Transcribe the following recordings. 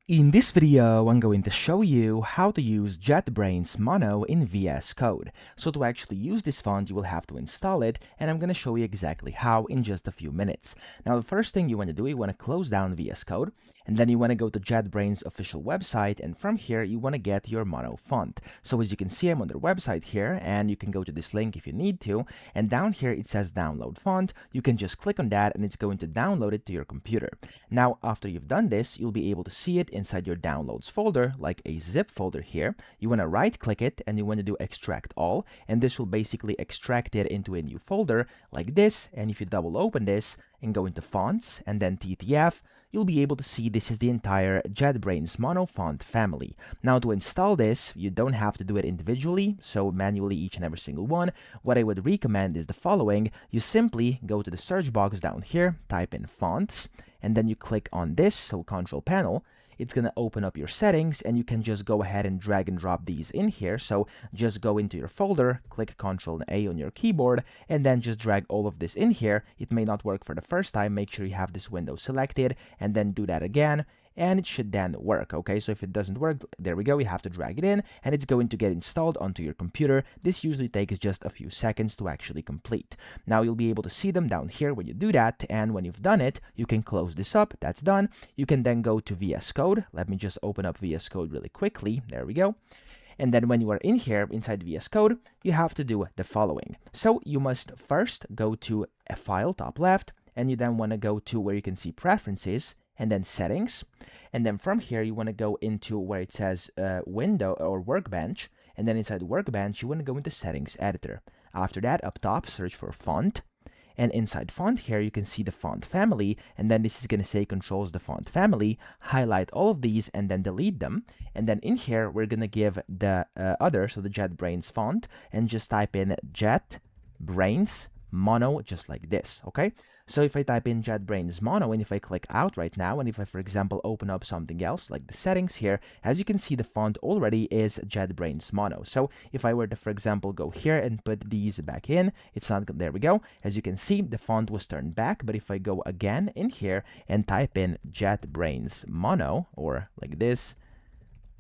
In this video, I'm going to show you how to use JetBrains Mono in VS Code. So to actually use this font, you will have to install it, and I'm going to show you exactly how in just a few minutes. Now, the first thing you want to do, you want to close down VS Code, and then you want to go to JetBrains official website, and from here, you want to get your Mono font. So as you can see, I'm on their website here, and you can go to this link if you need to, and down here, it says download font. You can just click on that, and it's going to download it to your computer. Now, after you've done this, you'll be able to see it inside your downloads folder, like a zip folder here. You want to right click it and you want to do extract all, and this will basically extract it into a new folder like this. And if you double open this and go into fonts and then TTF, you'll be able to see this is the entire JetBrains Mono font family. Now to install this, you don't have to do it individually, so manually each and every single one. What I would recommend is the following. You simply go to the search box down here, type in fonts, and then you click on this, so control panel. It's going to open up your settings, and you can just go ahead and drag and drop these in here. So just go into your folder, click Ctrl A on your keyboard, and then just drag all of this in here. It may not work for the first time. Make sure you have this window selected, and then do that again, and it should then work. Okay, so if it doesn't work, there we go, you have to drag it in, and it's going to get installed onto your computer. This usually takes just a few seconds to actually complete. Now you'll be able to see them down here when you do that, and when you've done it, you can close this up. That's done. You can then go to VS Code. Let me just open up VS Code really quickly. There we go. And then when you are in here inside VS Code, you have to do the following. So you must first go to a file, top left, and you then want to go to where you can see preferences, and then settings, and then from here you want to go into where it says window or workbench, and then inside workbench you want to go into settings editor. After that, up top, search for font, and inside font here you can see the font family, and then this is going to say controls the font family. Highlight all of these and then delete them, and then in here we're going to give the other, so the JetBrains font, and just type in JetBrains Mono, just like this. Okay, so if I type in JetBrains Mono, and if I click out right now, and if I, for example, open up something else like the settings here, as you can see, the font already is JetBrains Mono. So if I were to, for example, go here and put these back in, it's not, there we go. As you can see, the font was turned back, but if I go again in here and type in JetBrains Mono, or like this,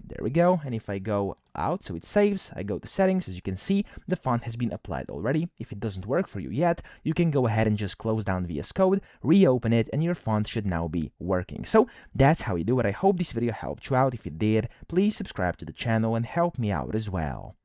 there we go. And if I go out, so it saves, I go to settings, as you can see, the font has been applied already. If it doesn't work for you yet, you can go ahead and just close down VS Code, reopen it, and your font should now be working. So that's how you do it. I hope this video helped you out. If it did, please subscribe to the channel and help me out as well.